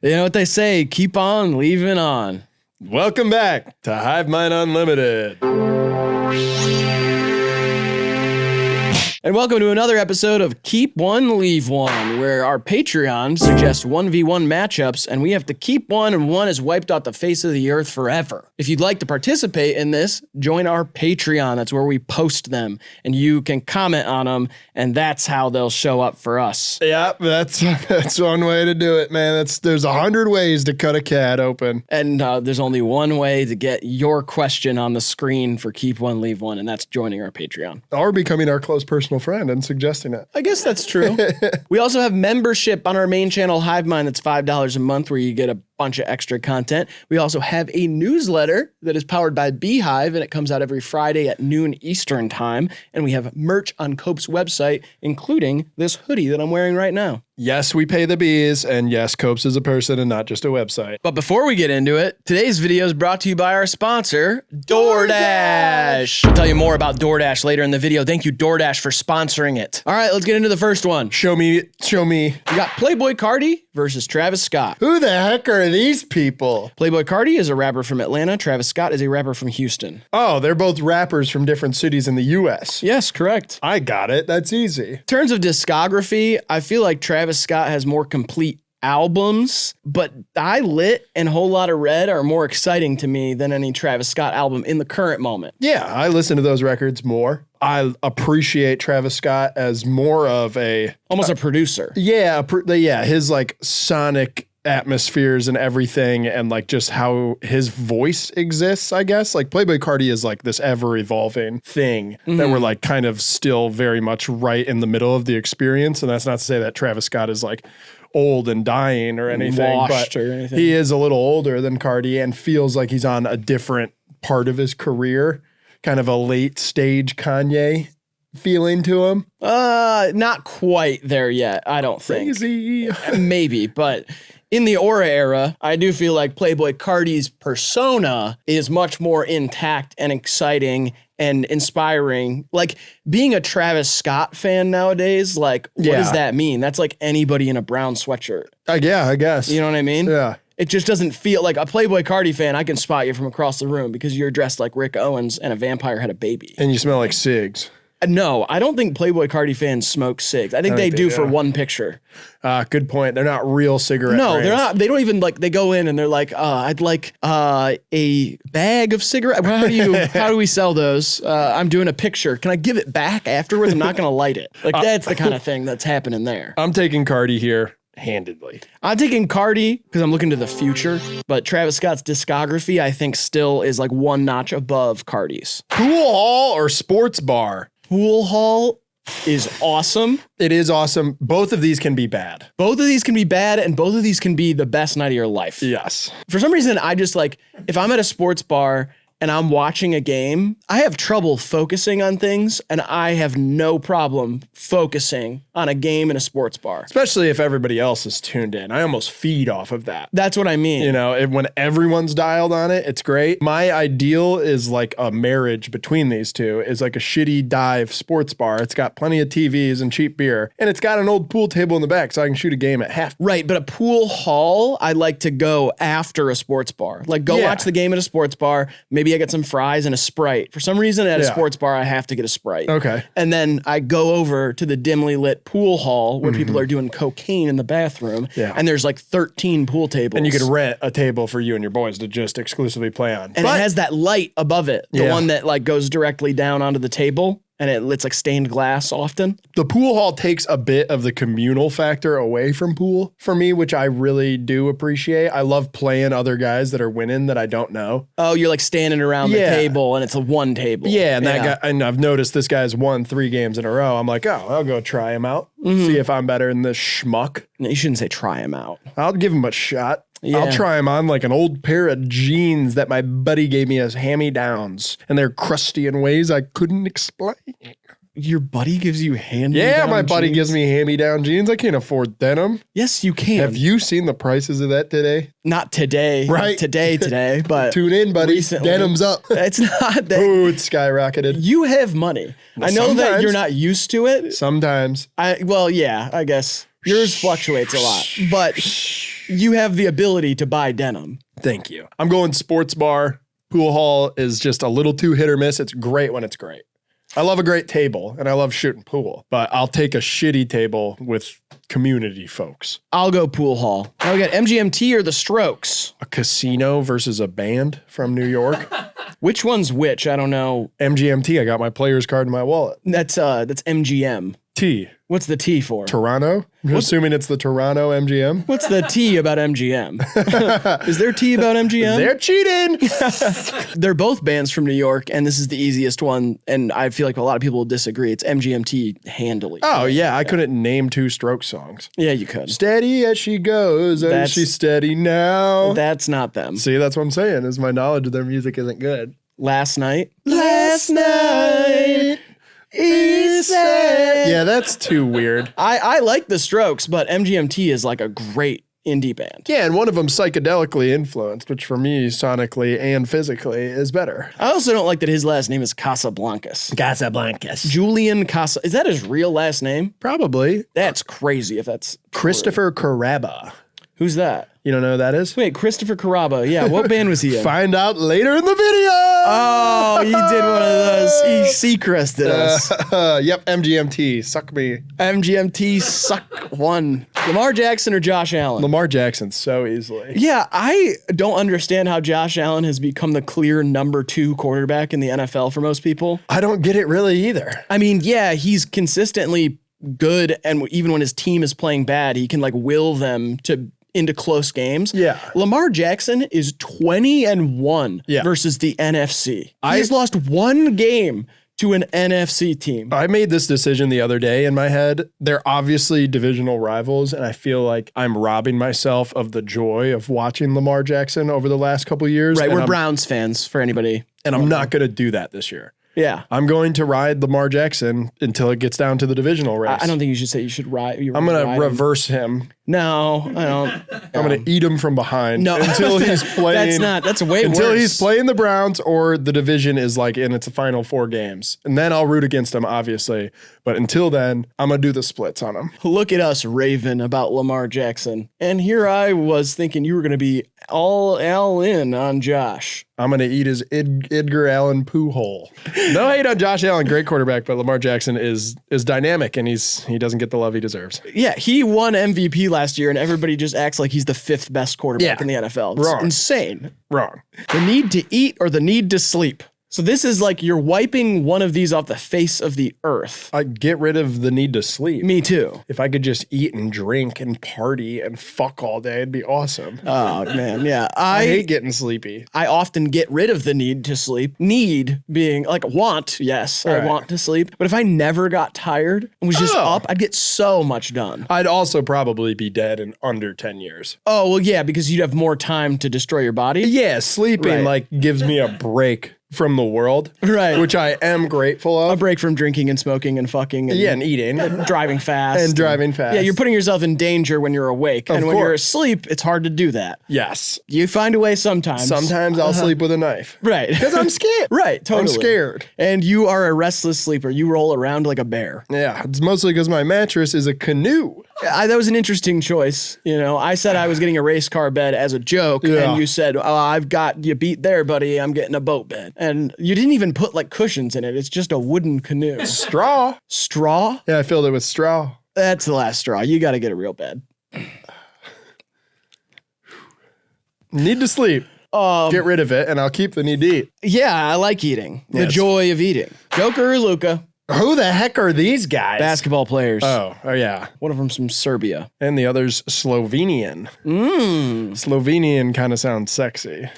You know what they say, keep on leaving on. Welcome back to HIVEMIND Unlimited. And welcome to another episode of Keep One, Leave One, where our Patreon suggests 1v1 matchups, and we have to keep one, and one is wiped off the face of the earth forever. If you'd like to participate in this, join our Patreon. That's where we post them, and you can comment on them, and that's how they'll show up for us. Yeah, that's one way to do it, man. There's 100 ways to cut a cat open. And there's only one way to get your question on the screen for Keep One, Leave One, and that's joining our Patreon. Or becoming our close personal friend and suggesting it. I guess that's true. We also have membership on our main channel, HIVEMIND, that's $5 a month, where you get a bunch of extra content. We also have a newsletter that is powered by Beehive, and it comes out every Friday at noon Eastern time. And we have merch on Cope's website, including this hoodie that I'm wearing right now. Yes, we pay the bees, and yes, Copes is a person and not just a website. But before we get into it, today's video is brought to you by our sponsor, DoorDash. I'll tell you more about DoorDash later in the video. Thank you, DoorDash, for sponsoring it. All right, let's get into the first one. Show me. We got Playboi Carti versus Travis Scott. Who the heck are these people? Playboi Carti is a rapper from Atlanta. Travis Scott is a rapper from Houston. Oh, they're both rappers from different cities in the U.S. Yes, correct. I got it. That's easy. In terms of discography, I feel like Travis Scott has more complete albums, but I Lit and Whole Lotta Red are more exciting to me than any Travis Scott album in the current moment. Yeah, I listen to those records more. I appreciate Travis Scott as more of almost a producer. Yeah, his like sonic atmospheres and everything, and like just how his voice exists, I guess. Like Playboi Carti is like this ever-evolving thing that we're like kind of still very much right in the middle of the experience. And that's not to say that Travis Scott is like old and dying or anything, but he is a little older than Carti and feels like he's on a different part of his career, kind of a late stage Kanye feeling to him. Not quite there yet, I don't think. Crazy. Maybe, but in the Aura era, I do feel like Playboi Carti's persona is much more intact and exciting and inspiring. Like being a Travis Scott fan nowadays, like what does that mean? That's like anybody in a brown sweatshirt. Yeah, I guess. You know what I mean? Yeah. It just doesn't feel like a Playboi Carti fan. I can spot you from across the room because you're dressed like Rick Owens and a vampire had a baby. And you smell like cigs. No, I don't think Playboi Carti fans smoke cigs. I think they do for one picture. Good point. They're not real cigarette brands. They're not. They don't even like, they go in and they're like, I'd like a bag of cigarettes. How do we sell those? I'm doing a picture. Can I give it back afterwards? I'm not going to light it. Like that's the kind of thing that's happening there. I'm taking Carti here handedly. I'm taking Carti because I'm looking to the future, but Travis Scott's discography, I think, still is like one notch above Carti's. Pool hall or sports bar? Pool hall is awesome. It is awesome. Both of these can be bad. Both of these can be bad, and both of these can be the best night of your life. Yes. For some reason, I just like, if I'm at a sports bar and I'm watching a game, I have trouble focusing on things, and I have no problem focusing on a game in a sports bar. Especially if everybody else is tuned in. I almost feed off of that. That's what I mean. You know, when everyone's dialed on it, it's great. My ideal is like a marriage between these two, is like a shitty dive sports bar. It's got plenty of TVs and cheap beer, and it's got an old pool table in the back so I can shoot a game at half. Right, but a pool hall, I like to go after a sports bar. Like go watch the game at a sports bar, maybe I get some fries and a Sprite. For some reason at a sports bar, I have to get a Sprite. Okay. And then I go over to the dimly lit pool hall where people are doing cocaine in the bathroom. Yeah. And there's like 13 pool tables. And you could rent a table for you and your boys to just exclusively play on. And it has that light above it. The one that like goes directly down onto the table. And it's like stained glass often. The pool hall takes a bit of the communal factor away from pool for me, which I really do appreciate. I love playing other guys that are winning that I don't know. Oh, you're like standing around the table and it's a one table. Yeah, and that guy, and I've noticed this guy's won 3 games in a row. I'm like, oh, I'll go try him out, see if I'm better than this schmuck. No, you shouldn't say try him out. I'll give him a shot. Yeah. I'll try him on like an old pair of jeans that my buddy gave me as hand-me-downs, and they're crusty in ways I couldn't explain. Your buddy gives you hand-me-down Yeah, my buddy jeans? gives me hand-me-down jeans. I can't afford denim. Yes, you can. Have you seen the prices of that today? Not today. Right. Today, but Tune in, buddy. recently. Denim's up. It's not that. Ooh, it's skyrocketed. You have money. I know that sometimes. you're not used to it. Sometimes. Well, yeah, I guess yours fluctuates a lot, but you have the ability to buy denim. Thank you. I'm going sports bar. Pool hall is just a little too hit or miss. It's great when it's great. I love a great table and I love shooting pool, but I'll take a shitty table with community folks. I'll go pool hall. Now we got MGMT or the Strokes. A casino versus a band from New York. Which one's which? I don't know. MGMT. I got my player's card in my wallet. That's MGM. T. What's the T for? Toronto? I'm assuming it's the Toronto MGM. What's the T about MGM? Is there T about MGM? They're cheating. They're both bands from New York, and this is the easiest one, and I feel like a lot of people will disagree. It's MGMT handily. Oh, yeah. I couldn't name 2 Strokes songs. Yeah, you could. Steady as she goes, and she's steady now. That's not them. See, that's what I'm saying, is my knowledge of their music isn't good. Last night. Yeah, that's too weird. I like the Strokes, but MGMT is like a great indie band. Yeah, and one of them psychedelically influenced, which for me, sonically and physically, is better. I also don't like that his last name is Casablancas. Julian Casa. Is that his real last name? Probably. That's crazy if that's Christopher Caraba. Who's that? You don't know who that is? Wait, Christopher Caraba. Yeah, what band was he in? Find out later in the video. Oh, he did one of those. He Seacrested us. Yep, MGMT. Suck me. MGMT suck one. Lamar Jackson or Josh Allen? Lamar Jackson so easily. Yeah, I don't understand how Josh Allen has become the clear number 2 quarterback in the NFL for most people. I don't get it really either. I mean, yeah, he's consistently good, and even when his team is playing bad, he can like will them to into close games. Yeah. Lamar Jackson is 20-1 versus the NFC. He's lost 1 game to an NFC team. I made this decision the other day in my head. They're obviously divisional rivals, and I feel like I'm robbing myself of the joy of watching Lamar Jackson over the last couple of years. Right, we're Browns fans for anybody. And I'm not going to do that this year. Yeah. I'm going to ride Lamar Jackson until it gets down to the divisional race. I don't think you should say you should ride. I'm going to reverse him. No, I don't. I'm going to eat him from behind no. until he's playing. That's way worse. Until he's playing the Browns or the division is like in its final 4 games. And then I'll root against him, obviously. But until then, I'm going to do the splits on him. Look at us raving about Lamar Jackson. And here I was thinking you were going to be all in on Josh. I'm going to eat his Edgar Allan poo hole. No hate on Josh Allen, great quarterback, but Lamar Jackson is dynamic and he doesn't get the love he deserves. Yeah, he won MVP last year and everybody just acts like he's the 5th best quarterback in the NFL. It's Wrong. Insane. Wrong. The need to eat or the need to sleep. So this is like you're wiping one of these off the face of the earth. I'd get rid of the need to sleep. Me too. If I could just eat and drink and party and fuck all day, it'd be awesome. Oh, man, yeah. I hate getting sleepy. I often get rid of the need to sleep. Need being like want, yes, right. I want to sleep. But if I never got tired and was just up, I'd get so much done. I'd also probably be dead in under 10 years. Oh, well, yeah, because you'd have more time to destroy your body. Yeah, sleeping like gives me a break from the world, right? Which I am grateful of. A break from drinking and smoking and fucking and, and eating and driving fast. And driving fast. Yeah, you're putting yourself in danger when you're awake. And when you're asleep, it's hard to do that. Yes. You find a way sometimes. Sometimes I'll sleep with a knife. Right. Because I'm scared. Right, totally. I'm scared. And you are a restless sleeper. You roll around like a bear. Yeah, it's mostly because my mattress is a canoe. That was an interesting choice. You know, I said I was getting a race car bed as a joke, and you said, "Oh, I've got you beat there, buddy. I'm getting a boat bed." And you didn't even put like cushions in it. It's just a wooden canoe. Straw. Straw? Yeah, I filled it with straw. That's the last straw. You got to get a real bed. Need to sleep. Get rid of it, and I'll keep the need to eat. Yeah, I like eating. The joy of eating. Joker or Luka? Who the heck are these guys? Basketball players. Oh, yeah. One of them's from Serbia. And the other's Slovenian. Slovenian kind of sounds sexy.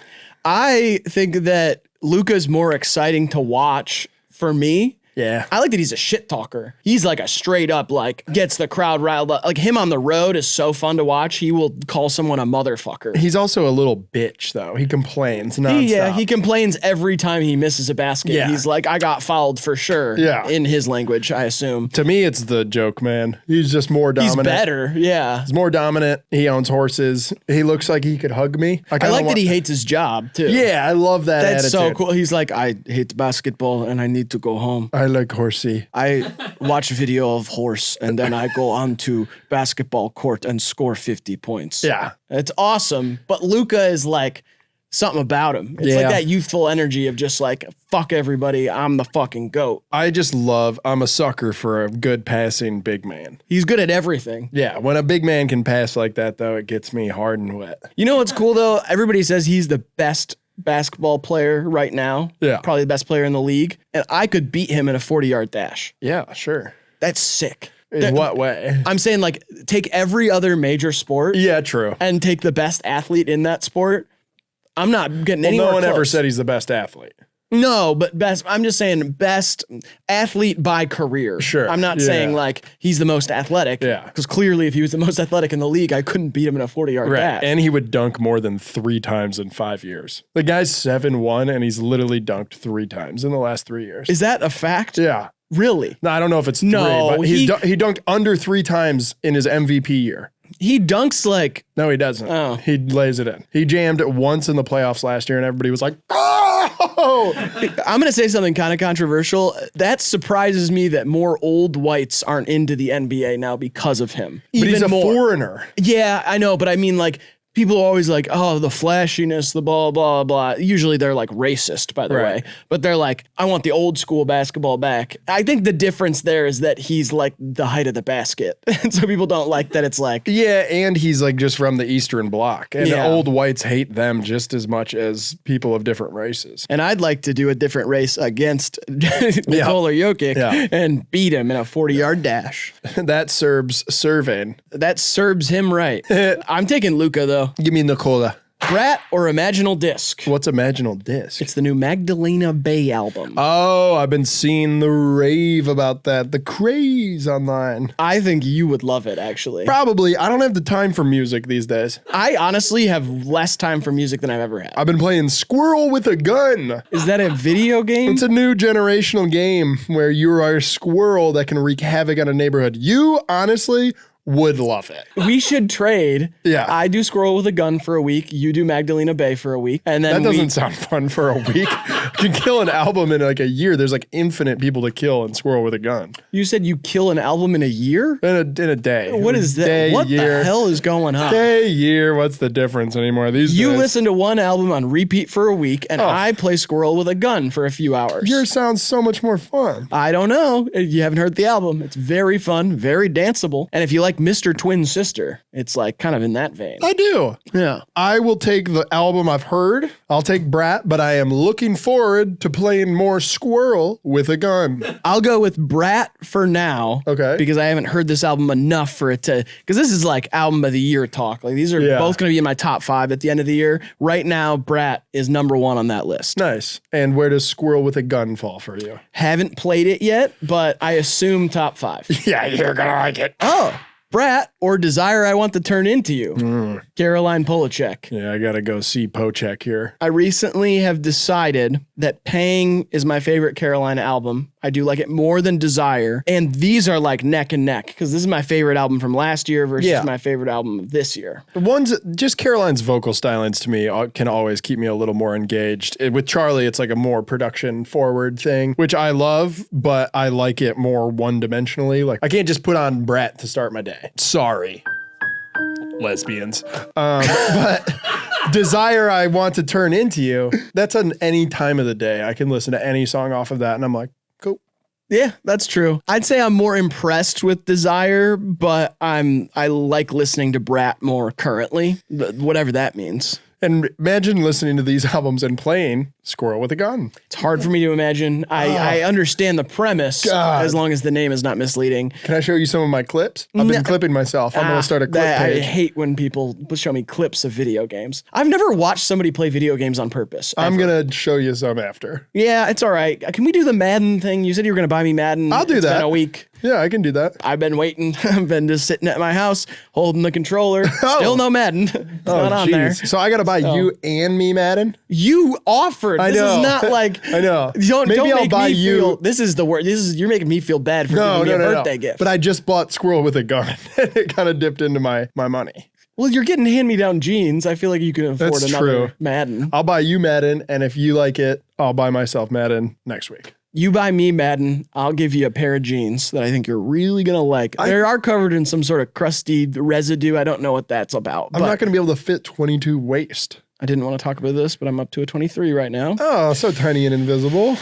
I think that Luka's more exciting to watch for me. Yeah. I like that he's a shit talker. He's like a straight up, like, gets the crowd riled up. Like, him on the road is so fun to watch. He will call someone a motherfucker. He's also a little bitch, though. He complains nonstop. He complains every time he misses a basket. Yeah. He's like, I got fouled for sure. Yeah. In his language, I assume. To me, it's the joke, man. He's just more dominant. He's better, yeah. He's more dominant. He owns horses. He looks like he could hug me. I like that he hates his job, too. Yeah, I love that attitude. That's so cool. He's like, I hate basketball and I need to go home. I like horsey. I watch a video of horse and then I go on to basketball court and score 50 points. Yeah. It's awesome. But Luka is like something about him. It's like that youthful energy of just like, fuck everybody. I'm the fucking GOAT. I'm a sucker for a good passing big man. He's good at everything. Yeah. When a big man can pass like that, though, it gets me hard and wet. You know what's cool though? Everybody says he's the best basketball player right now. Yeah. Probably the best player in the league. And I could beat him in a 40-yard dash. Yeah, sure. That's sick. In what way? I'm saying like take every other major sport. Yeah, true. And take the best athlete in that sport. I'm not getting anywhere No one close. ever said he's the best athlete. No, but best. I'm just saying best athlete by career. Sure. I'm not saying like he's the most athletic. Yeah. Because clearly, if he was the most athletic in the league, I couldn't beat him in a 40-yard dash. And he would dunk more than 3 times in 5 years. The guy's 7'1", and he's literally dunked 3 times in the last 3 years. Is that a fact? Yeah. Really? No, I don't know if it's 3, but he dunked under 3 times in his MVP year. He dunks like... No, he doesn't. Oh. He lays it in. He jammed it once in the playoffs last year, and everybody was like, oh! I'm going to say something kind of controversial. That surprises me that more old whites aren't into the NBA now because of him. But he's a foreigner. Yeah, I know, but I mean, like, people are always like, oh, the flashiness, the blah, blah, blah. Usually they're like racist, by the way. But they're like, I want the old school basketball back. I think the difference there is that he's like the height of the basket. And so people don't like that it's like. Yeah, and he's like just from the Eastern Bloc. And old whites hate them just as much as people of different races. And I'd like to do a different race against Nikola Jokic and beat him in a 40-yard dash. That Serb's serving. That serves him right. I'm taking Luka, though. Give me Nikola. Brat or Imaginal Disc? What's Imaginal Disc? It's the new Magdalena Bay album. Oh, I've been seeing the rave about that, the craze online. I think you would love it, actually. Probably. I don't have the time for music these days. I honestly have less time for music than I've ever had. I've been playing Squirrel with a Gun. Is that a video game? It's a new generational game where you are a squirrel that can wreak havoc on a neighborhood. You, honestly, would love it. We should trade. Yeah. I do Squirrel with a Gun for a week. You do Magdalena Bay for a week. And then that doesn't sound fun for a week. You can kill an album in like a year. There's like infinite people to kill in Squirrel with a Gun. You said you kill an album in a year? In a day. What is that? Day, what year. the hell is going on? Day, year. What's the difference anymore these days? You listen to one album on repeat for a week, and I play Squirrel with a Gun for a few hours. Yours sounds so much more fun. I don't know. You haven't heard the album. It's very fun, very danceable. And if you like Mr. Twin Sister, it's like kind of in that vein. I do. Yeah. I will take the album I've heard. I'll take Brat, but I am looking forward to playing more Squirrel with a Gun. I'll go with Brat for now. Okay. Because I haven't heard this album enough for it to, because this is like album of the year talk. Like these are both going to be in my top 5 at the end of the year. Right now, Brat is number 1 on that list. Nice. And where does Squirrel with a Gun fall for you? Haven't played it yet, but I assume top 5. Yeah, you're going to like it. Oh. Brat or Desire I Want to Turn Into You. Caroline Polachek. Yeah, I gotta go see Pochek here. I recently have decided that Pang is my favorite Caroline album. I do like it more than Desire. And these are like neck and neck because this is my favorite album from last year versus my favorite album of this year. The ones, just Caroline's vocal stylings to me can always keep me a little more engaged. With Charlie, it's like a more production forward thing, which I love, but I like it more one-dimensionally. Like I can't just put on Brat to start my day. Sorry, lesbians. But Desire I Want to Turn Into You, that's on any time of the day. I can listen to any song off of that and I'm like, cool. Yeah, that's true. I'd say I'm more impressed with Desire, but I like listening to Brat more currently, whatever that means. And imagine listening to these albums and playing Squirrel with a Gun. It's hard for me to imagine. I understand the premise as long as the name is not misleading. Can I show you some of my clips? I've been clipping myself. I'm going to start a clip page. I hate when people show me clips of video games. I've never watched somebody play video games on purpose. I'm going to show you some after. Yeah, it's all right. Can we do the Madden thing? You said you were going to buy me Madden. I'll do that. It's been a week. Yeah, I can do that. I've been waiting. I've been just sitting at my house holding the controller. Still no Madden. It's not on there. So I got to buy you and me Madden? You offered. I know. This is not like. I know. Maybe I'll buy you. This is the word. You're making me feel bad for giving me a birthday gift. But I just bought Squirrel with a Gun. It kind of dipped into my money. Well, you're getting hand-me-down jeans. I feel like you can afford another Madden. I'll buy you Madden, and if you like it, I'll buy myself Madden next week. You buy me Madden, I'll give you a pair of jeans that I think you're really going to like. They are covered in some sort of crusty residue. I don't know what that's about. I'm not going to be able to fit 22 waist. I didn't want to talk about this, but I'm up to a 23 right now. Oh, so tiny and invisible.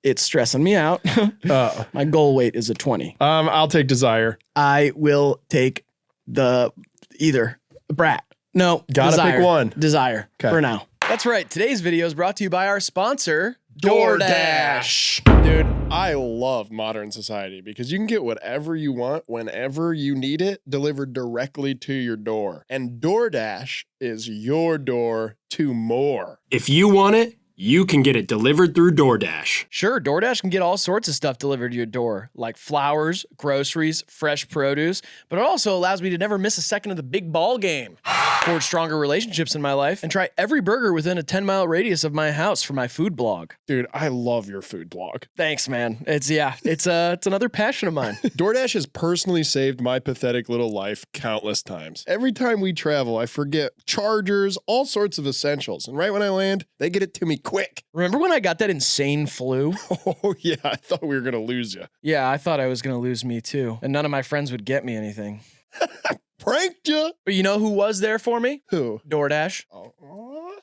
It's stressing me out. My goal weight is a 20. I'll take desire. I will take either brat. No, gotta desire. pick one. Desire for now. That's right. Today's video is brought to you by our sponsor, DoorDash. Dude, I love modern society because you can get whatever you want whenever you need it delivered directly to your door. And DoorDash is your door to more. If you want it, you can get it delivered through DoorDash. Sure, DoorDash can get all sorts of stuff delivered to your door, like flowers, groceries, fresh produce, but it also allows me to never miss a second of the big ball game, forge stronger relationships in my life, and try every burger within a 10-mile radius of my house for my food blog. Dude, I love your food blog. Thanks, man. It's another passion of mine. DoorDash has personally saved my pathetic little life countless times. Every time we travel, I forget chargers, all sorts of essentials, and right when I land, they get it to me quick. Remember when I got that insane flu? Oh, yeah, I thought we were going to lose you. Yeah, I thought I was going to lose me too. And none of my friends would get me anything. Pranked you. But you know who was there for me? Who? DoorDash.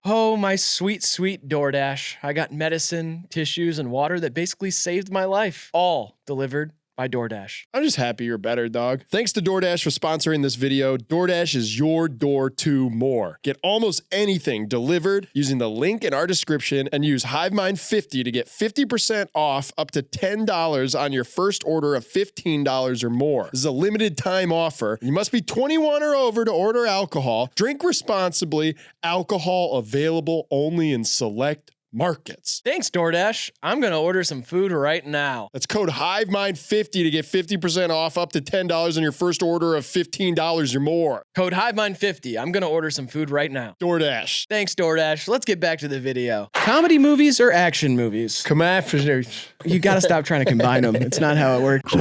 Oh, my sweet, sweet DoorDash. I got medicine, tissues, and water that basically saved my life. All delivered by DoorDash. I'm just happy you're better, dog. Thanks to DoorDash for sponsoring this video. DoorDash is your door to more. Get almost anything delivered using the link in our description and use HIVEMIND50 to get 50% off up to $10 on your first order of $15 or more. This is a limited time offer. You must be 21 or over to order alcohol. Drink responsibly. Alcohol available only in select markets. Thanks, DoorDash. I'm going to order some food right now. That's code HIVEMIND50 to get 50% off up to $10 on your first order of $15 or more. Code HIVEMIND50. I'm going to order some food right now. DoorDash. Thanks, DoorDash. Let's get back to the video. Comedy movies or action movies? Come after. You got to stop trying to combine them. It's not how it works.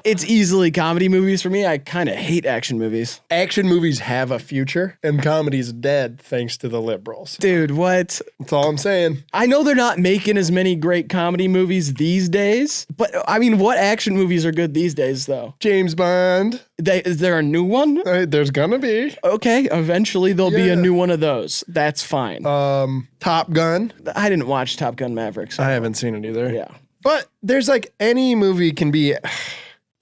It's easily comedy movies for me. I kind of hate action movies. Action movies have a future, and comedy's dead thanks to the liberals. Dude, what? That's all I'm saying. I know they're not making as many great comedy movies these days, but I mean, what action movies are good these days, though? James Bond. Is there a new one? There's gonna be. Okay, eventually there'll be a new one of those. That's fine. Top Gun. I didn't watch Top Gun Maverick. So I haven't seen it either. yeah. But there's like any movie can be.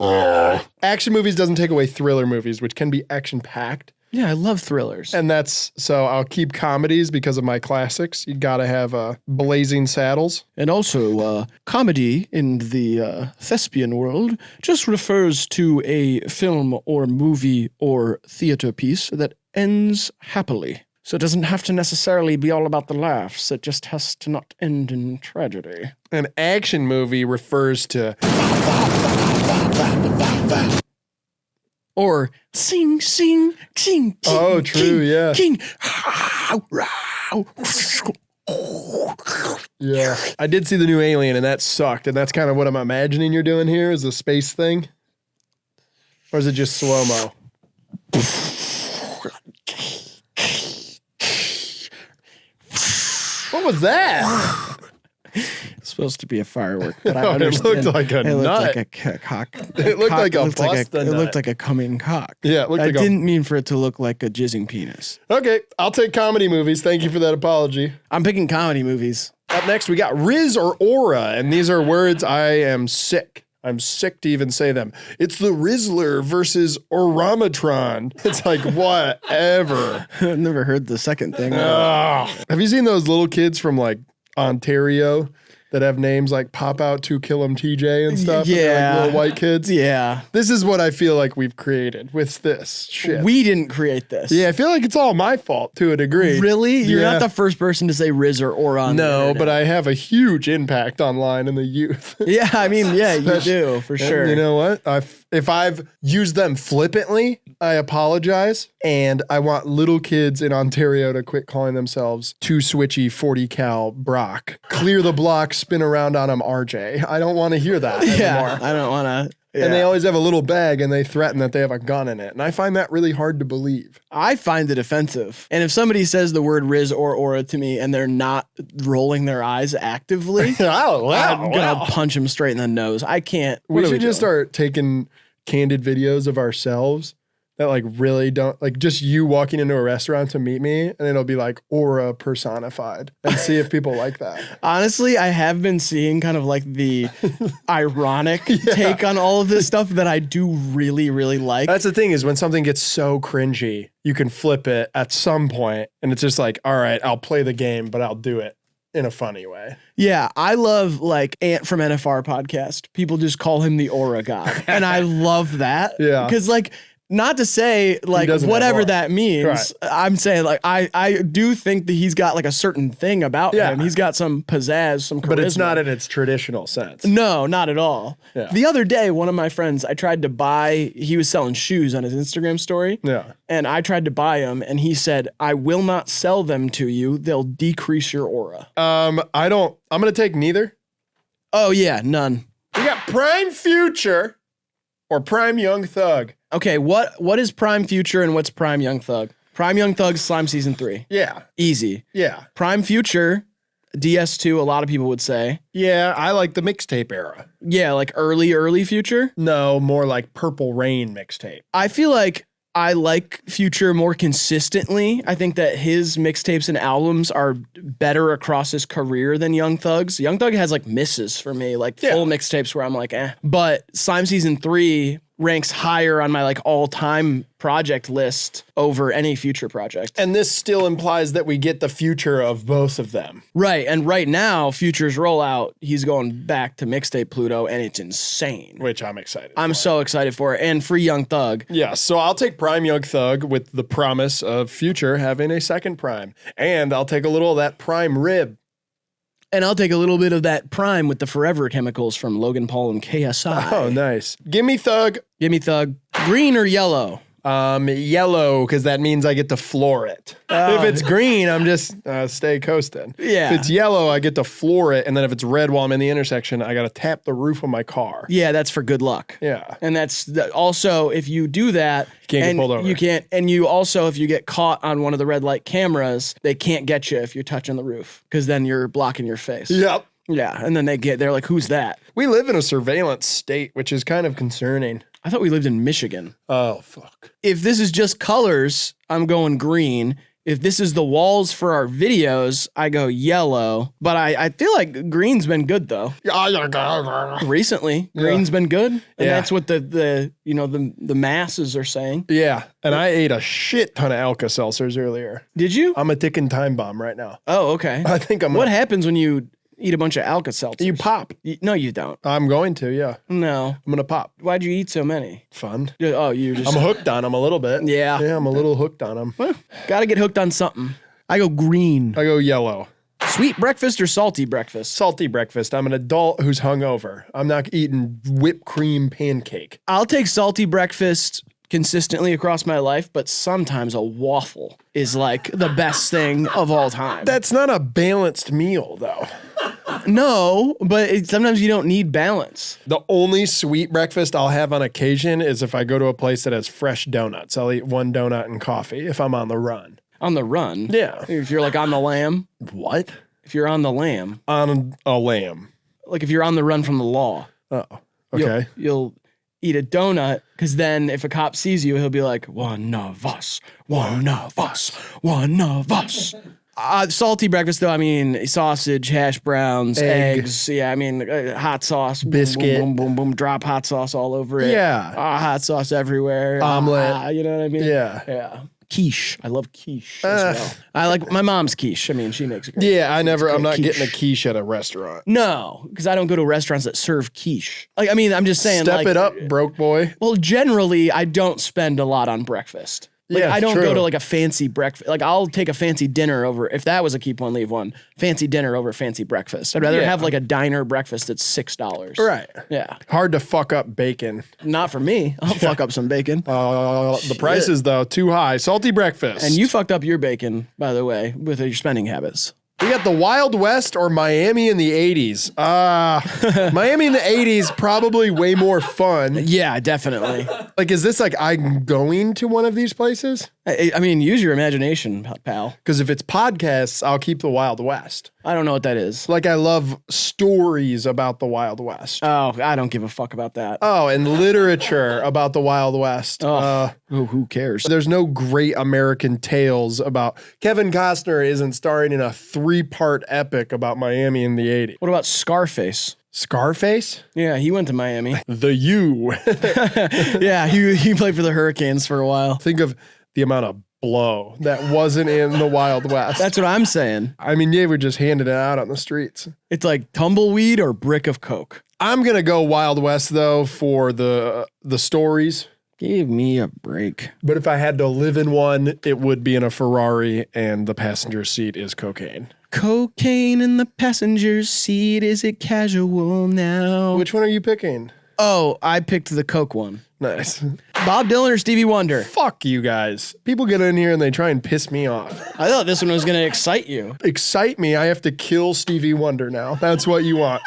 Action movies doesn't take away thriller movies, which can be action-packed. Yeah, I love thrillers. And so I'll keep comedies because of my classics. You gotta have Blazing Saddles. And also, comedy in the thespian world just refers to a film or movie or theater piece that ends happily. So it doesn't have to necessarily be all about the laughs. It just has to not end in tragedy. An action movie refers to or sing, sing, sing, king. Oh, true, king, yeah. King. Yeah. I did see the new Alien and that sucked. And that's kind of what I'm imagining you're doing here is the space thing. Or is it just slow-mo? What was that? It's supposed to be a firework, but I No, it understand. looked like a It looked nut. like a cock. It looked like a It looked like busta it nut. looked like a coming cock. Yeah, it looked I like didn't mean for it to look like a jizzing penis. Okay, I'll take comedy movies. Thank you for that apology. I'm picking comedy movies. Up next, we got Rizz or Aura, and these are words I am sick. I'm sick to even say them. It's the Rizzler versus Oramatron. It's like, whatever. I've never heard the second thing. Have you seen those little kids from like Ontario that have names like Pop Out to Kill 'em TJ and stuff? And they're, Yeah. like little white kids. Yeah. This is what I feel like we've created with this shit. We didn't create this. Yeah, I feel like it's all my fault to a degree. Really? You're Yeah. not the first person to say Rizz or Aura on the No, internet. but I have a huge impact online in the youth. Yeah, I mean, yeah, you do, for sure. And you know what? If I've used them flippantly, I apologize. And I want little kids in Ontario to quit calling themselves too switchy 40 cal Brock. Clear the block, spin around on them RJ. I don't want to hear that Yeah, anymore. I don't want to. And they always have a little bag and they threaten that they have a gun in it. And I find that really hard to believe. I find it offensive. And if somebody says the word Rizz or Aura to me and they're not rolling their eyes actively, I'm going to punch them straight in the nose. I can't. We should just start taking candid videos of ourselves that like really don't, like just you walking into a restaurant to meet me and it'll be like Aura personified and see if people like that. Honestly, I have been seeing kind of like the ironic take on all of this stuff that I do really, really like. That's the thing is when something gets so cringy, you can flip it at some point and it's just like, all right, I'll play the game, but I'll do it in a funny way. Yeah, I love like Ant from NFR podcast. People just call him the Aura God. And I love that. Yeah. Because like, not to say like whatever that means. Right. I'm saying like I do think that he's got like a certain thing about him. He's got some pizzazz, some charisma. But it's not in its traditional sense. No, not at all. Yeah. The other day, one of my friends, I tried to buy, he was selling shoes on his Instagram story. Yeah. And I tried to buy them and he said, I will not sell them to you. They'll decrease your aura. I'm gonna take neither. Oh yeah, none. We got Prime Future or Prime Young Thug. Okay, what is Prime Future and what's Prime Young Thug? Prime Young Thug, Slime Season 3. Yeah. Easy. Yeah. Prime Future, DS2, a lot of people would say. Yeah, I like the mixtape era. Yeah, like early Future? No, more like Purple Rain mixtape. I feel like I like Future more consistently. I think that his mixtapes and albums are better across his career than Young Thug's. Young Thug has like misses for me, like full mixtapes where I'm like, eh. But Slime Season 3 ranks higher on my like all-time project list over any Future project. And this still implies that we get the future of both of them. Right, and right now, Future's rollout, he's going back to mixtape Pluto, and it's insane. Which I'm excited I'm so excited for it, and Free Young Thug. Yeah, so I'll take Prime Young Thug with the promise of Future having a second Prime. And I'll take a little of that Prime Rib. And I'll take a little bit of that Prime with the Forever Chemicals from Logan Paul and KSI. Oh, nice. Give me Thug. Give me Thug. Green or yellow? Yellow, because that means I get to floor it. If it's green, I'm just stay coasting. Yeah. If it's yellow, I get to floor it. And then if it's red while I'm in the intersection, I got to tap the roof of my car. Yeah, that's for good luck. Yeah. And that's also, if you do that, you can't get pulled over. You can't, and you also, if you get caught on one of the red light cameras, they can't get you if you're touching the roof, because then you're blocking your face. Yep. Yeah, and then they're like, who's that? We live in a surveillance state, which is kind of concerning. I thought we lived in Michigan. Oh, fuck. If this is just colors, I'm going green. If this is the walls for our videos, I go yellow. But I feel like green's been good, though. Recently, green's been good. And that's what the masses are saying. Yeah, and I ate a shit ton of Alka-Seltzers earlier. Did you? I'm a ticking time bomb right now. Oh, okay. I think I'm What happens when you eat a bunch of Alka-Seltzers? You pop. No, you don't. I'm going to, yeah. No. I'm going to pop. Why'd you eat so many? Fun. Oh, you just... I'm hooked on them a little bit. Yeah. Yeah, I'm a little hooked on them. Well, gotta get hooked on something. I go green. I go yellow. Sweet breakfast or salty breakfast? Salty breakfast. I'm an adult who's hungover. I'm not eating whipped cream pancake. I'll take salty breakfast consistently across my life, but sometimes a waffle is like the best thing of all time. That's not a balanced meal, though. No, but sometimes you don't need balance. The only sweet breakfast I'll have on occasion is if I go to a place that has fresh donuts. I'll eat one donut and coffee if I'm on the run. On the run? Yeah. If you're like on the lam? What? If you're on the lam. On a lamb. Like if you're on the run from the law. Oh, okay. You'll eat a donut, because then if a cop sees you, he'll be like, one of us, one of us, one of us. Salty breakfast, though, I mean, sausage, hash browns, eggs. Yeah, I mean, hot sauce. Biscuit. Boom, boom, boom, boom. Drop hot sauce all over it. Yeah. Hot sauce everywhere. Omelet. You know what I mean? Yeah. Yeah. Quiche. I love quiche as well. I like my mom's quiche. I mean, she makes it great. Yeah, I'm not getting a quiche at a restaurant. No, because I don't go to restaurants that serve quiche. Like, I mean, I'm just saying. Step it up, broke boy. Well, generally, I don't spend a lot on breakfast. Like, Yeah, I don't true. go to like a fancy breakfast. Like, I'll take a fancy dinner over, if that was a keep one, leave one, fancy dinner over fancy breakfast. I'd rather have like a diner breakfast that's $6. Right. Yeah. Hard to fuck up bacon. Not for me. I'll fuck up some bacon. The prices, though, too high. Salty breakfast. And you fucked up your bacon, by the way, with your spending habits. We got the Wild West or Miami in the 80s. Miami in the 80s, probably way more fun. Yeah, definitely. Like, is this like I'm going to one of these places? I mean, use your imagination, pal. Because if it's podcasts, I'll keep the Wild West. I don't know what that is. Like, I love stories about the Wild West. Oh, I don't give a fuck about that. Oh, and literature about the Wild West. Who cares? There's no great American tales about Kevin Costner isn't starring in a 3-part epic about Miami in the 80s. What about Scarface? Scarface? Yeah, he went to Miami. The U. Yeah, he played for the Hurricanes for a while. Think of the amount of blow that wasn't in the Wild West. That's what I'm saying. I mean, they were just handing it out on the streets. It's like tumbleweed or brick of coke. I'm going to go Wild West, though, for the stories. Give me a break. But if I had to live in one, it would be in a Ferrari, and the passenger seat is cocaine. Cocaine in the passenger seat. Is it casual now? Which one are you picking? Oh, I picked the Coke one. Nice. Bob Dylan or Stevie Wonder? Fuck you guys. People get in here and they try and piss me off. I thought this one was going to excite you. Excite me. I have to kill Stevie Wonder now. That's what you want.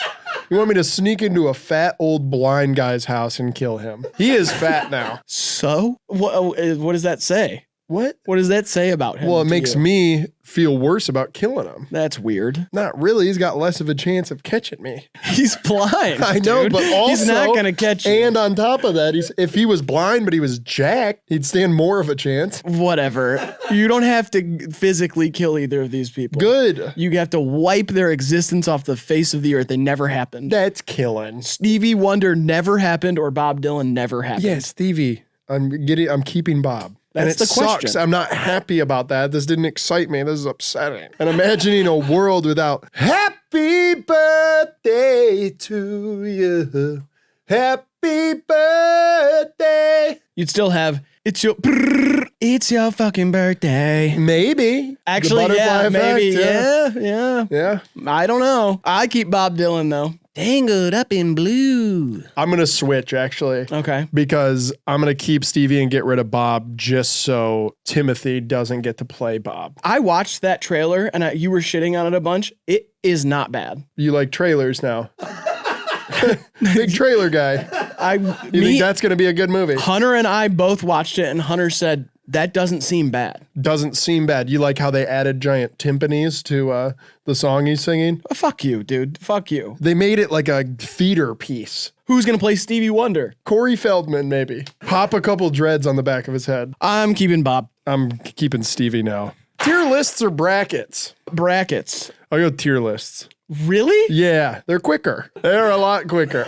You want me to sneak into a fat old blind guy's house and kill him. He is fat now. So? What does that say? What? What does that say about him? Well, it to makes you? me feel worse about killing him. That's weird. Not really. He's got less of a chance of catching me. He's blind. I know, dude. but also he's not going to catch you. And on top of that, if he was blind but he was jacked, he'd stand more of a chance. Whatever. You don't have to physically kill either of these people. Good. You have to wipe their existence off the face of the earth. They never happened. That's killing. Stevie Wonder never happened, or Bob Dylan never happened. Yeah, Stevie. I'm keeping Bob. That's and it the question. Sucks. I'm not happy about that. This didn't excite me. This is upsetting. And imagining a world without happy birthday to you. Happy birthday. You'd still have it's your fucking birthday. Maybe. Actually, The yeah, butterfly maybe. effect, Yeah. Yeah. I don't know. I keep Bob Dylan though. Tangled up in blue. I'm going to switch actually. Okay. Because I'm going to keep Stevie and get rid of Bob just so Timothy doesn't get to play Bob. I watched that trailer and you were shitting on it a bunch. It is not bad. You like trailers now. Big trailer guy. You think that's going to be a good movie? Hunter and I both watched it, and Hunter said, that doesn't seem bad. Doesn't seem bad. You like how they added giant timpanis to the song he's singing? Fuck you, dude. Fuck you. They made it like a theater piece. Who's going to play Stevie Wonder? Corey Feldman, maybe. Pop a couple dreads on the back of his head. I'm keeping Bob. I'm keeping Stevie now. Tier lists or brackets? Brackets. I'll go tier lists. Really? Yeah, they're quicker. They're a lot quicker.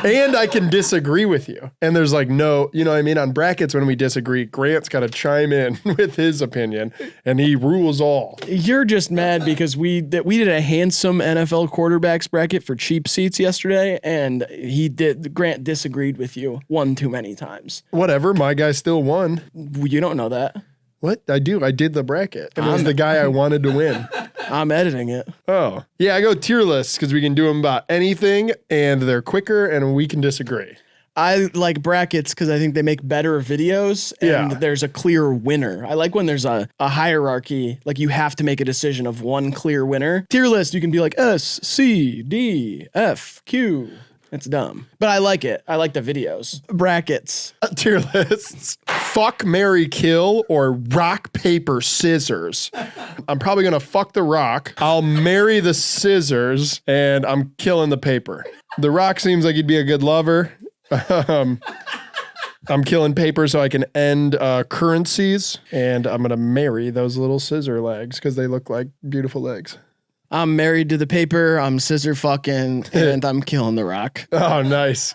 And I can disagree with you. And there's like no, you know what I mean? On brackets, when we disagree, Grant's got to chime in with his opinion, and he rules all. You're just mad because we did a handsome NFL quarterbacks bracket for cheap seats yesterday, and Grant disagreed with you one too many times. Whatever, my guy still won. You don't know that. What? I do. I did the bracket. And it was the guy I wanted to win. I'm editing it. Oh. Yeah, I go tier lists because we can do them about anything, and they're quicker, and we can disagree. I like brackets because I think they make better videos and there's a clear winner. I like when there's a hierarchy, like you have to make a decision of one clear winner. Tier list, you can be like S, C, D, F, Q. It's dumb. But I like it. I like the videos. Brackets. Tier lists. Fuck, marry, kill, or rock, paper, scissors. I'm probably going to fuck the rock. I'll marry the scissors, and I'm killing the paper. The rock seems like he'd be a good lover. I'm killing paper so I can end currencies, and I'm going to marry those little scissor legs because they look like beautiful legs. I'm married to the paper, I'm scissor fucking, and I'm killing the rock. Oh, nice.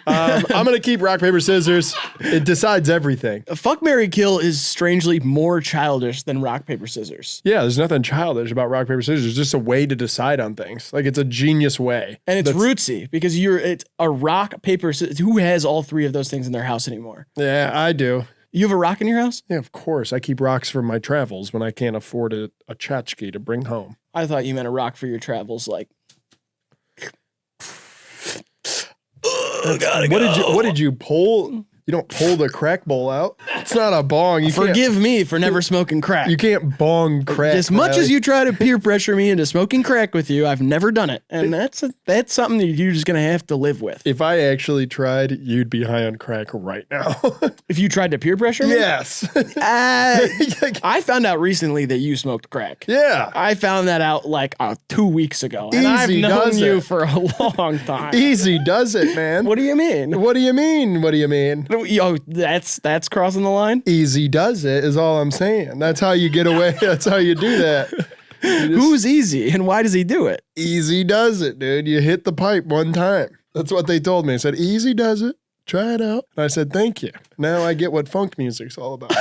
I'm going to keep rock, paper, scissors. It decides everything. Fuck, marry, kill is strangely more childish than rock, paper, scissors. Yeah, there's nothing childish about rock, paper, scissors. It's just a way to decide on things. Like, it's a genius way. And it's rootsy because it's a rock, paper, scissors. Who has all three of those things in their house anymore? Yeah, I do. You have a rock in your house? Yeah, of course. I keep rocks for my travels when I can't afford a tchotchke to bring home. I thought you meant a rock for your travels, like. What did you pull? You don't pull the crack bowl out. It's not a bong. Forgive me for never smoking crack. You can't bong crack. As much as you try to peer pressure me into smoking crack with you, I've never done it. And that's something that you're just going to have to live with. If I actually tried, you'd be high on crack right now. If you tried to peer pressure me? Yes. I found out recently that you smoked crack. Yeah. I found that out like 2 weeks ago. And I've known you for a long time. Easy does it, man. What do you mean? What do you mean? What do you mean? Yo, that's crossing the line? Easy does it is all I'm saying. That's how you get away. That's how you do that. Who's easy and why does he do it? Easy does it, dude. You hit the pipe one time. That's what they told me. I said, easy does it. Try it out. And I said, thank you. Now I get what funk music's all about.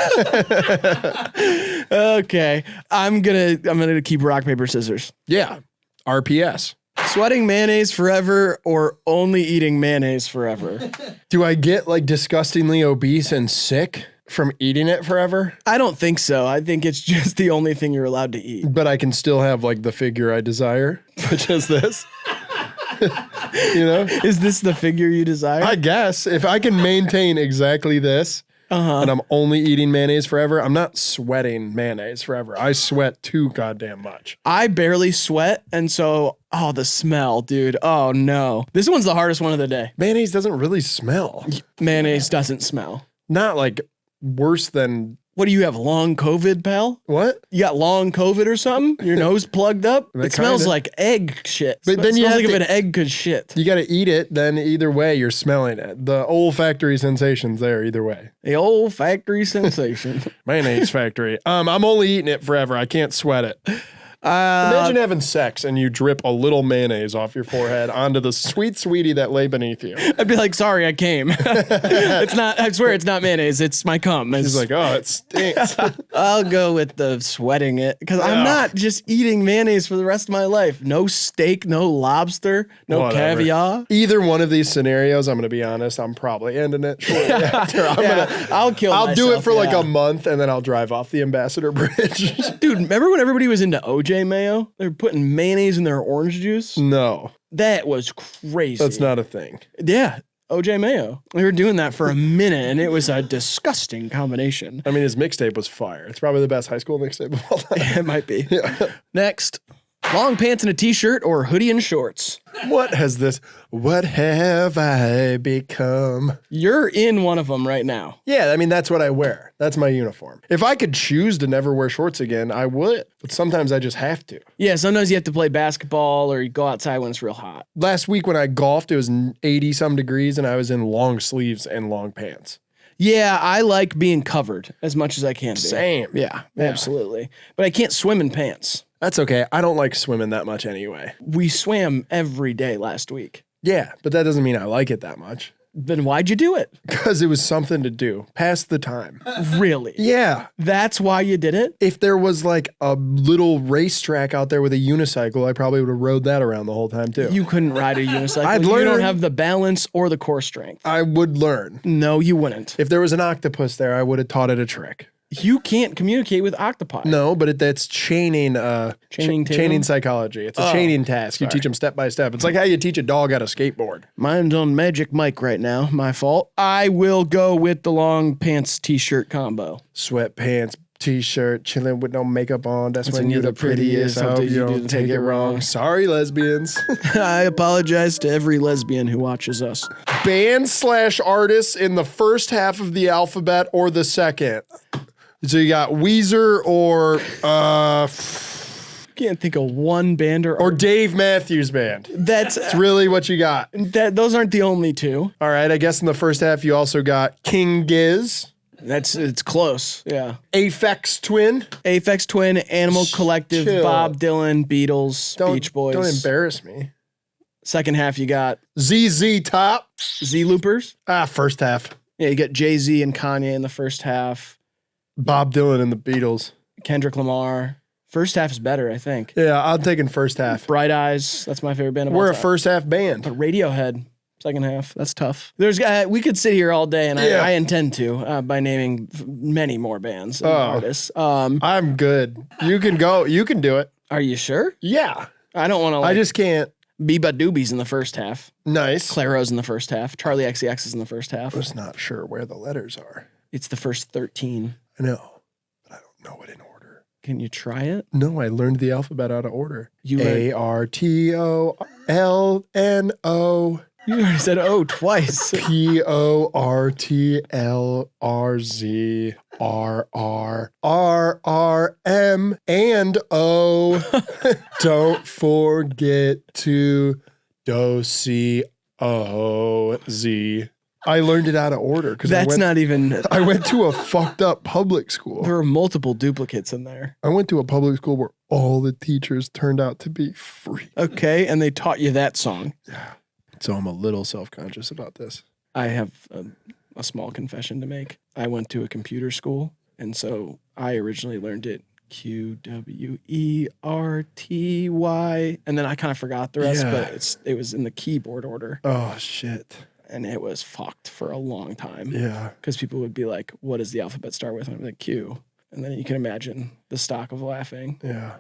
Okay. I'm gonna keep rock, paper, scissors. Yeah. RPS. Sweating mayonnaise forever or only eating mayonnaise forever? Do I get like disgustingly obese and sick from eating it forever? I don't think so. I think it's just the only thing you're allowed to eat. But I can still have like the figure I desire, which is this. You know? Is this the figure you desire? I guess if I can maintain exactly this and I'm only eating mayonnaise forever, I'm not sweating mayonnaise forever. I sweat too goddamn much. I barely sweat, and so, the smell, dude. Oh, no. This one's the hardest one of the day. Mayonnaise doesn't really smell. Mayonnaise doesn't smell. Not like worse than... What do you have, long COVID, pal? What? You got long COVID or something? Your nose plugged up? That It smells kinda. like egg shit. But then it you smells have like if to- an egg could shit. You got to eat it, then either way, you're smelling it. The olfactory sensation's there either way. The olfactory sensation. Mayonnaise factory. I'm only eating it forever. I can't sweat it. Imagine having sex and you drip a little mayonnaise off your forehead onto the sweet sweetie that lay beneath you. I'd be like, sorry, I came. It's not, I swear it's not mayonnaise. It's my cum. He's like, oh, it stinks. I'll go with the sweating it because I'm not just eating mayonnaise for the rest of my life. No steak, no lobster, no Whatever. caviar. Either one of these scenarios, I'm going to be honest, I'm probably ending it shortly after. I'll do it for like yeah. a month and then I'll drive off the Ambassador Bridge. Dude, remember when everybody was into OJ Mayo? They were putting mayonnaise in their orange juice. No, That was crazy. that's not a thing. Yeah, OJ Mayo. We were doing that for a minute, and it was a disgusting combination. I mean, his mixtape was fire. It's probably the best high school mixtape of all time. It might be. Next, long pants and a t-shirt or hoodie and shorts. What have I become? You're in one of them right now. Yeah, I mean, that's what I wear. That's my uniform. If I could choose to never wear shorts again, I would. But sometimes I just have to. Yeah, sometimes you have to play basketball or you go outside when it's real hot. Last week when I golfed, it was 80 some degrees and I was in long sleeves and long pants. Yeah, I like being covered as much as I can be. Same. Yeah, absolutely. But I can't swim in pants. That's okay. I don't like swimming that much anyway. We swam every day last week. Yeah, but that doesn't mean I like it that much. Then why'd you do it? Because it was something to do. Pass the time. Really? Yeah. That's why you did it? If there was like a little racetrack out there with a unicycle, I probably would have rode that around the whole time too. You couldn't ride a unicycle. I'd You don't learn. have the balance or the core strength. I would learn. No, you wouldn't. If there was an octopus there, I would have taught it a trick. You can't communicate with octopi. No, but that's chaining Chaining psychology. It's a chaining task. You teach them step by step. It's like how you teach a dog how to skateboard. Mine's on Magic Mike right now. My fault. I will go with the long pants t-shirt combo. Sweatpants, t-shirt, chilling with no makeup on. That's when when you're the prettiest. I hope you don't take it wrong. Sorry, lesbians. I apologize to every lesbian who watches us. Band/artists in the first half of the alphabet or the second. So you got Weezer or Can't think of one band or Dave Matthews Band. that's Really what you got. those aren't the only two. All right, I guess in the first half you also got King Giz, It's close. Yeah. Aphex Twin. Aphex Twin, Animal Collective, chill. Bob Dylan, Beatles, Beach Boys. Don't embarrass me. Second half you got ZZ Top. Z Loopers. First half. Yeah, you got Jay-Z and Kanye in the first half. Bob Dylan and the Beatles. Kendrick Lamar. First half is better, I think. Yeah, I'm taking first half. Bright Eyes. That's my favorite band of all We're a time. first half band. Radiohead. Second half. That's tough. There's we could sit here all day, and Yeah. I intend to by naming many more bands and Oh. artists. I'm good. You can go. You can do it. Are you sure? Yeah. I don't want to. I just can't. Biba Doobie's in the first half. Nice. Claro's in the first half. Charlie XCX is in the first half. I was not sure where the letters are. It's the first 13. I know, but I don't know it in order. Can you try it? No, I learned the alphabet out of order. You learned- ARTOLNO. You already said O twice. PORTLRZRRRM and O. Don't forget to DOCOZ. I learned it out of order because That's not even. I went to a fucked up public school. There were multiple duplicates in there. I went to a public school where all the teachers turned out to be free. Okay, and they taught you that song. Yeah. So I'm a little self-conscious about this. I have a small confession to make. I went to a computer school, and so I originally learned it QWERTY, and then I kind of forgot the rest, but it was in the keyboard order. Oh, shit. And it was fucked for a long time. Yeah. Because people would be like, what does the alphabet start with? And I'm like, Q. And then you can imagine the stock of laughing. Yeah.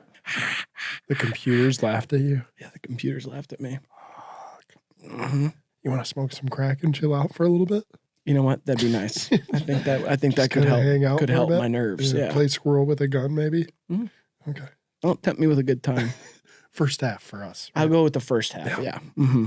The computers laughed at you. Yeah, the computers laughed at me. You want to smoke some crack and chill out for a little bit? You know what? That'd be nice. I think that Just could kinda help. hang out Could for a help bit? my nerves. Yeah. Play squirrel with a gun, maybe? Mhm. Okay. Don't tempt me with a good time. First half for us. I'll go with the first half. Yeah. Mm-hmm.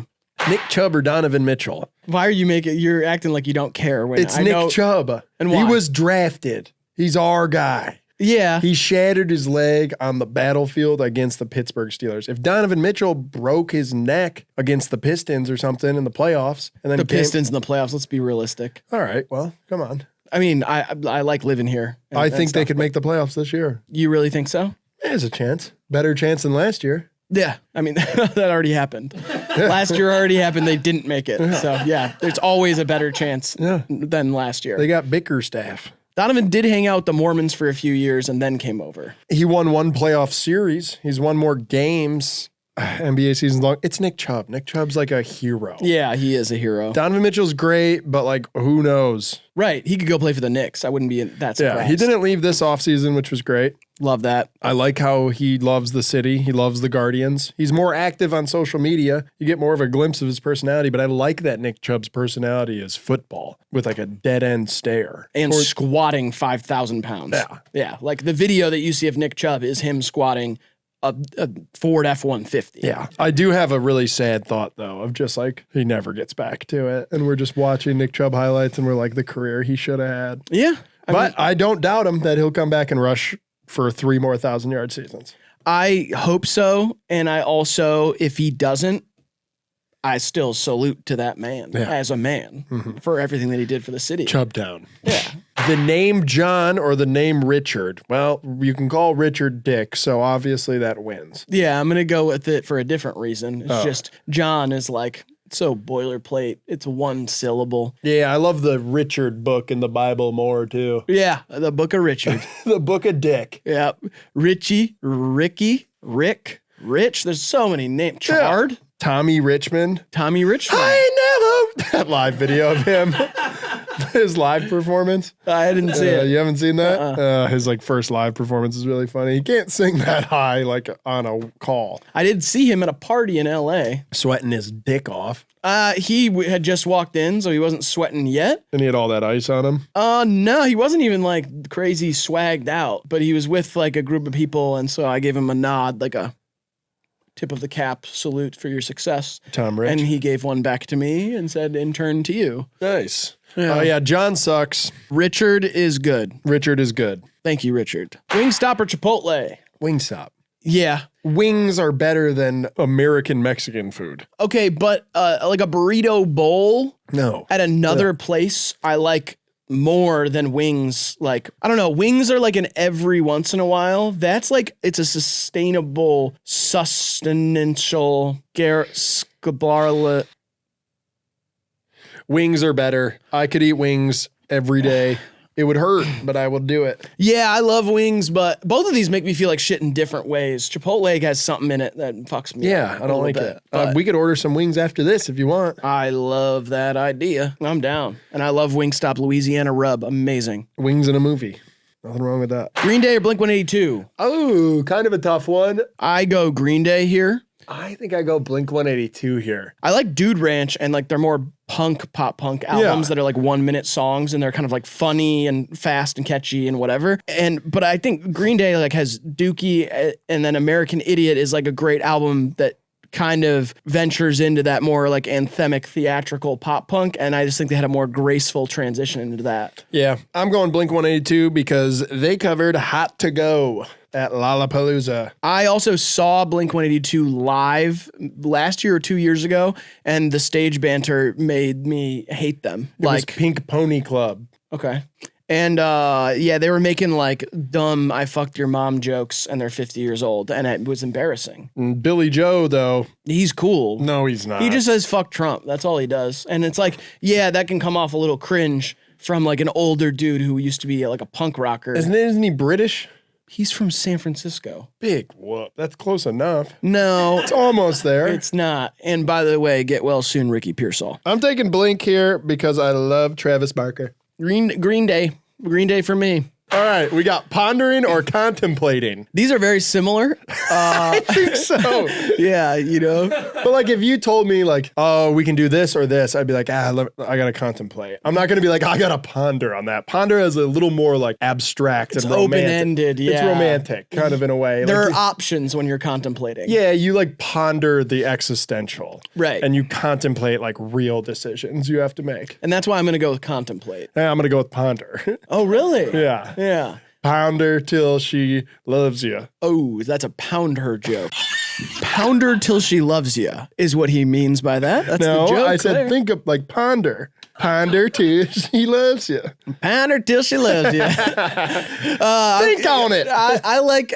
Nick Chubb or Donovan Mitchell? Why are you you're acting like you don't care when It's I know. Nick Chubb. And He why? was drafted. He's our guy. Yeah. He shattered his leg on the battlefield against the Pittsburgh Steelers. If Donovan Mitchell broke his neck against the Pistons or something in the playoffs, and then The Pistons in the playoffs. Let's be realistic. All right, well, come on. I mean, I like living here. I think they could make the playoffs this year. You really think so? There's a chance. Better chance than last year. Yeah. I mean, that already happened. Last year already happened. They didn't make it. So, yeah, there's always a better chance than last year. They got Bickerstaff. Donovan did hang out with the Mormons for a few years and then came over. He won one playoff series. He's won more games. NBA season's long. It's Nick Chubb. Nick Chubb's like a hero. Yeah, he is a hero. Donovan Mitchell's great, but like, who knows? Right. He could go play for the Knicks. I wouldn't be that surprised. Yeah, he didn't leave this offseason, which was great. Love that. I like how he loves the city. He loves the Guardians. He's more active on social media. You get more of a glimpse of his personality, but I like that Nick Chubb's personality is football with like a dead end stare. And squatting 5,000 pounds. Yeah. Yeah. Like the video that you see of Nick Chubb is him squatting a Ford F-150. Yeah. I do have a really sad thought, though, of just like he never gets back to it. And we're just watching Nick Chubb highlights and we're like the career he should have had. Yeah. I don't doubt him that he'll come back and rush for 3 more 1,000-yard seasons. I hope so. And I also, if he doesn't, I still salute to that man as a man for everything that he did for the city. Chubb down. Yeah. The name John or the name Richard? Well, you can call Richard Dick, so obviously that wins. Yeah, I'm going to go with it for a different reason. It's just John is like so boilerplate. It's one syllable. Yeah, I love the Richard book in the Bible more, too. Yeah, the Book of Richard. The Book of Dick. Yeah. Richie, Ricky, Rick, Rich. There's so many names. Chard. Yeah. Tommy Richmond. Tommy Richmond. I never. That live video of him. His live performance. I didn't see it. You haven't seen that? His like first live performance is really funny. He can't sing that high like on a call. I did see him at a party in LA. Sweating his dick off. He had just walked in, so he wasn't sweating yet. And he had all that ice on him. No, he wasn't even like crazy swagged out, but he was with like a group of people, and so I gave him a nod, like a tip of the cap salute for your success. Tom Rich. And he gave one back to me and said, in turn to you. Nice. Oh, yeah. John sucks. Richard is good. Richard is good. Thank you, Richard. Wingstop or Chipotle? Wingstop. Yeah. Wings are better than American Mexican food. Okay, but like a burrito bowl No. at another place, I like more than wings. Like, I don't know, wings are like an every once in a while. That's like, it's a sustainable, sustenance,al Wings are better. I could eat wings every day. It would hurt, but I will do it. Yeah, I love wings, but both of these make me feel like shit in different ways. Chipotle has something in it that fucks me Yeah, up I don't like bit, it. but We could order some wings after this if you want. I love that idea. I'm down. And I love Wingstop Louisiana Rub. Amazing. Wings in a movie. Nothing wrong with that. Green Day or Blink-182? Oh, kind of a tough one. I go Green Day here. I think I go Blink-182 here. I like Dude Ranch and like they're more pop punk albums that are like 1 minute songs and they're kind of like funny and fast and catchy and whatever. But I think Green Day like has Dookie and then American Idiot is like a great album that kind of ventures into that more like anthemic theatrical pop punk, and I just think they had a more graceful transition into that. Yeah, I'm going Blink-182 because they covered Hot to Go at Lollapalooza. I also saw Blink-182 live last year or 2 years ago, and the stage banter made me hate them. It was Pink Pony Club. Okay. And yeah, they were making like dumb "I fucked your mom" jokes, and they're 50 years old, and it was embarrassing. And Billy Joe, though. He's cool. No, he's not. He just says "fuck Trump." That's all he does. And it's like, yeah, that can come off a little cringe from like an older dude who used to be like a punk rocker. Isn't he British? He's from San Francisco. Big whoop. That's close enough. No. It's almost there. It's not. And by the way, get well soon, Ricky Pearsall. I'm taking Blink here because I love Travis Barker. Green Day. Green Day for me. All right, we got pondering or contemplating. These are very similar. I think so. Yeah, you know. But like if you told me like, oh, we can do this or this, I'd be like, I got to contemplate. I'm not going to be like, I got to ponder on that. Ponder is a little more like abstract and romantic. Open-ended, yeah. It's romantic kind of in a way. There like are options when you're contemplating. Yeah, you like ponder the existential. Right. And you contemplate like real decisions you have to make. And that's why I'm going to go with contemplate. Yeah, I'm going to go with ponder. Oh, really? Yeah. Yeah. Pound her till she loves you. Oh, that's a pound her joke. Pound her till she loves you is what he means by that. That's No, the joke. I said there. think of like ponder. Ponder till she loves you. Pound her till she loves you. Think on it. I like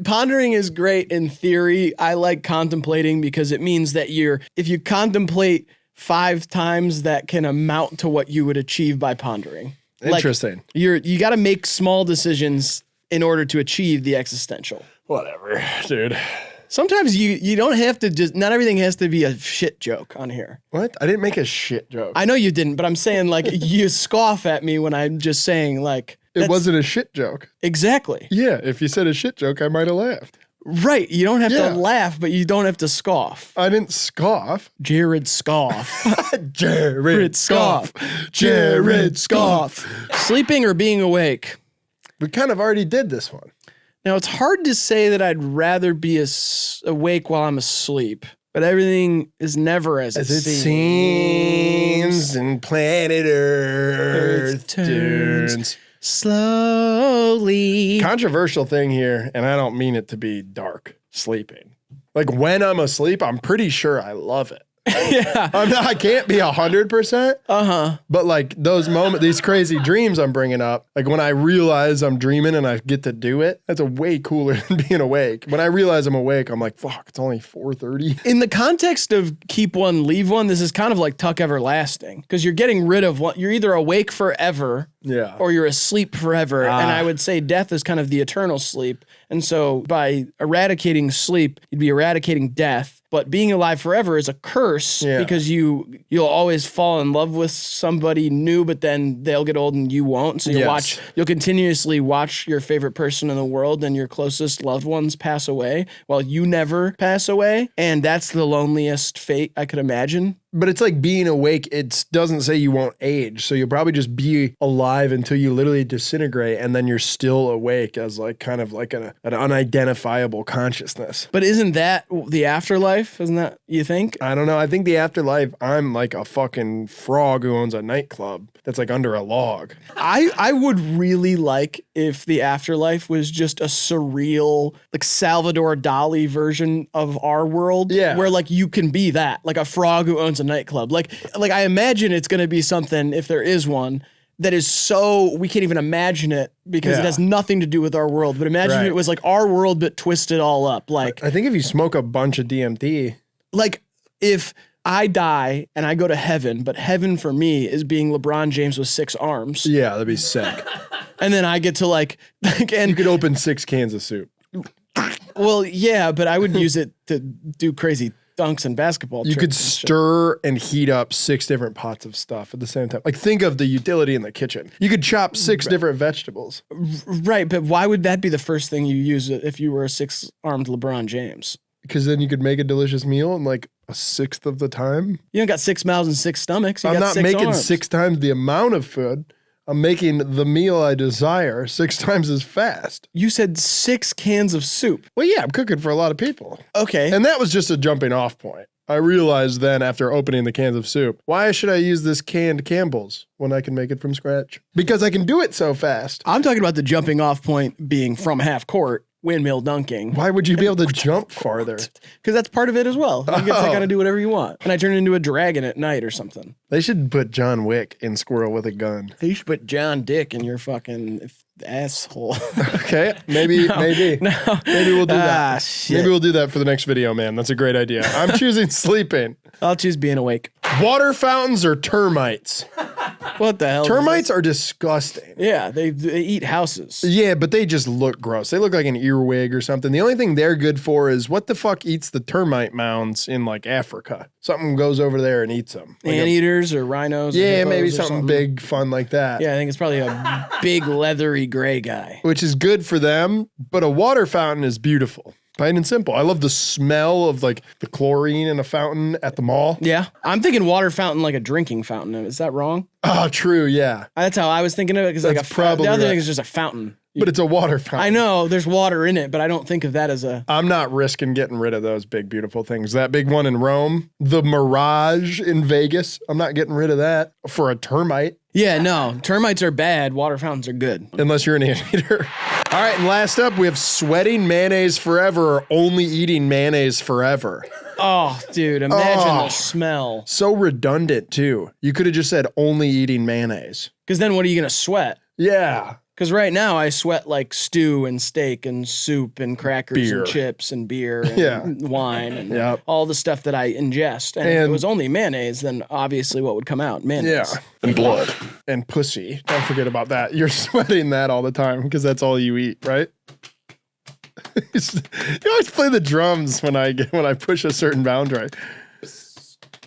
pondering is great in theory. I like contemplating because it means that if you contemplate 5 times, that can amount to what you would achieve by pondering. Interesting. Like, you got to make small decisions in order to achieve the existential. Whatever, dude. Sometimes you don't have to just, not everything has to be a shit joke on here. What? I didn't make a shit joke. I know you didn't, but I'm saying like you scoff at me when I'm just saying like. It wasn't a shit joke. Exactly. Yeah, if you said a shit joke, I might have laughed. Right. You don't have to laugh, but you don't have to scoff. I didn't scoff. Jared scoff. Jared scoff. Jared scoff. Sleeping or being awake? We kind of already did this one. Now, it's hard to say that I'd rather be awake while I'm asleep, but everything is never as it seems. And planet Earth turns slowly. Controversial thing here, and I don't mean it to be dark, sleeping. Like when I'm asleep, I'm pretty sure I love it. Yeah. I can't be 100%. But like those moments, these crazy dreams I'm bringing up, like when I realize I'm dreaming and I get to do it, that's a way cooler than being awake. When I realize I'm awake, I'm like, fuck, it's only 4:30. In the context of keep one, leave one, this is kind of like Tuck Everlasting because you're getting rid of one. You're either awake forever or you're asleep forever. And I would say death is kind of the eternal sleep. And so by eradicating sleep, you'd be eradicating death. But being alive forever is a curse because you'll always fall in love with somebody new, but then they'll get old and you won't. So you'll continuously watch your favorite person in the world and your closest loved ones pass away while you never pass away. And that's the loneliest fate I could imagine. But it's like being awake. It doesn't say you won't age. So you'll probably just be alive until you literally disintegrate. And then you're still awake as like kind of like an unidentifiable consciousness. But isn't that the afterlife? Isn't that, you think? I don't know. I think the afterlife, I'm like a fucking frog who owns a nightclub that's like under a log. I would really like if the afterlife was just a surreal, like Salvador Dali version of our world. Yeah. Where like you can be that, like a frog who owns a nightclub. Like I imagine it's going to be something, if there is one, that is so, we can't even imagine it because it has nothing to do with our world. But imagine if it was like our world, but twisted all up. Like, I think if you smoke a bunch of DMT. Like if I die and I go to heaven, but heaven for me is being LeBron James with 6 arms. Yeah, that'd be sick. And then I get to like and you could open 6 cans of soup. Well, yeah, but I would use it to do crazy dunks and basketball. You could stir and heat up 6 different pots of stuff at the same time. Like think of the utility in the kitchen. You could chop 6 different vegetables. Right, but why would that be the first thing you use if you were a 6-armed LeBron James? because then you could make a delicious meal in like a sixth of the time. You don't got 6 mouths and 6 stomachs. You I'm got not 6 making arms. 6 times the amount of food. I'm making the meal I desire 6 times as fast. You said 6 cans of soup. Well, yeah, I'm cooking for a lot of people. Okay. And that was just a jumping off point. I realized then after opening the cans of soup, why should I use this canned Campbell's when I can make it from scratch? Because I can do it so fast. I'm talking about the jumping off point being from half court, windmill dunking. Why would you be able to jump farther? Because that's part of it as well. You get to kind of do whatever you want. And I turn into a dragon at night or something. They should put John Wick in Squirrel with a Gun. You should put John Dick in your fucking asshole. Okay, maybe No. maybe we'll do that. Shit. Maybe we'll do that for the next video, man. That's a great idea. I'm choosing sleeping. I'll choose being awake. Water fountains or termites? What the hell? Termites are disgusting. Yeah, they eat houses. Yeah, but they just look gross. They look like an earwig or something. The only thing they're good for is what the fuck eats the termite mounds in like Africa? Something goes over there and eats them. Like Anteaters or rhinos. Or yeah, hippos maybe or something big, fun like that. Yeah, I think it's probably a big leathery gray guy. Which is good for them, but a water fountain is beautiful. Plain and simple. I love the smell of like the chlorine in a fountain at the mall. Yeah, I'm thinking water fountain like a drinking fountain. Is that wrong? Oh, true, yeah. That's how I was thinking of it. Because like That's probably the other right. thing is just a fountain. But it's a water fountain. I know there's water in it, but I don't think of that as a. I'm not risking getting rid of those big, beautiful things. That big one in Rome, the Mirage in Vegas, I'm not getting rid of that for a termite. Yeah, no, termites are bad. Water fountains are good. Unless you're an anteater. All right, and last up, we have sweating mayonnaise forever or only eating mayonnaise forever. Oh, dude, imagine Oh. the smell. So redundant, too. You could have just said only eating mayonnaise. Because then what are you going to sweat? Yeah. Because right now I sweat like stew and steak and soup and crackers Beer. and chips and beer and Yeah. wine and Yep. all the stuff that I ingest. And if it And- was only mayonnaise, then obviously what would come out? Mayonnaise. Yeah. And blood. And pussy. Don't forget about that. You're sweating that all the time because that's all you eat, right? You always play the drums when I push a certain boundary.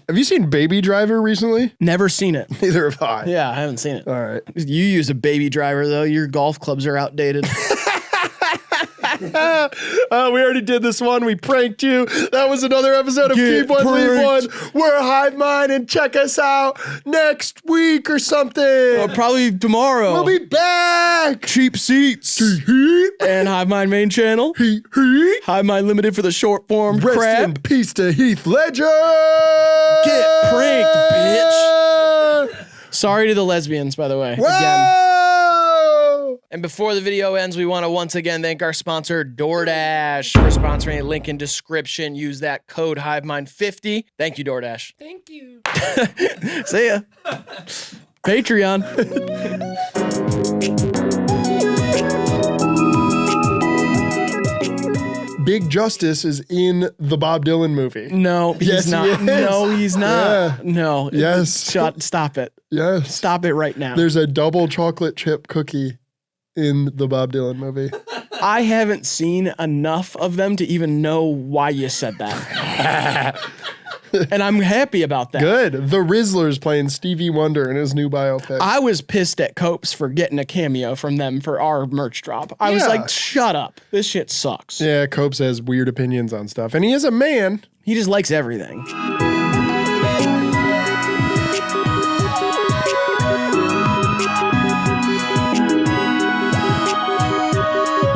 Have you seen Baby Driver recently? Never seen it. Neither have I. Yeah, I haven't seen it. All right. You use a baby driver though. Your golf clubs are outdated. We already did this one. We pranked you. That was another episode of Get Keep One, Leave One. pranked. We're Hive Mind and check us out next week or something. Probably tomorrow. We'll be back. Cheap seats. And Hive Mind main channel. Hive Mind Limited for the short form Rest crap. in peace to Heath Ledger. Get pranked, bitch. Sorry to the lesbians, by the way. Again. Whoa! And before the video ends, we want to once again thank our sponsor, DoorDash, for sponsoring. Link in description. Use that code HIVEMIND50. Thank you, DoorDash. Thank you. See ya. Patreon. Big Justice is in the Bob Dylan movie. No, he's Yes, he not. is. No, he's not. Yeah. No. Yes. Stop it. Yes. Stop it right now. There's a double chocolate chip cookie in the Bob Dylan movie. I haven't seen enough of them to even know why you said that. And I'm happy about that. Good. The Rizzler's playing Stevie Wonder in his new biopic. I was pissed at Copes for getting a cameo from them for our merch drop. I was Yeah. like, shut up. This shit sucks. Yeah, Copes has weird opinions on stuff, and he is a man. He just likes everything.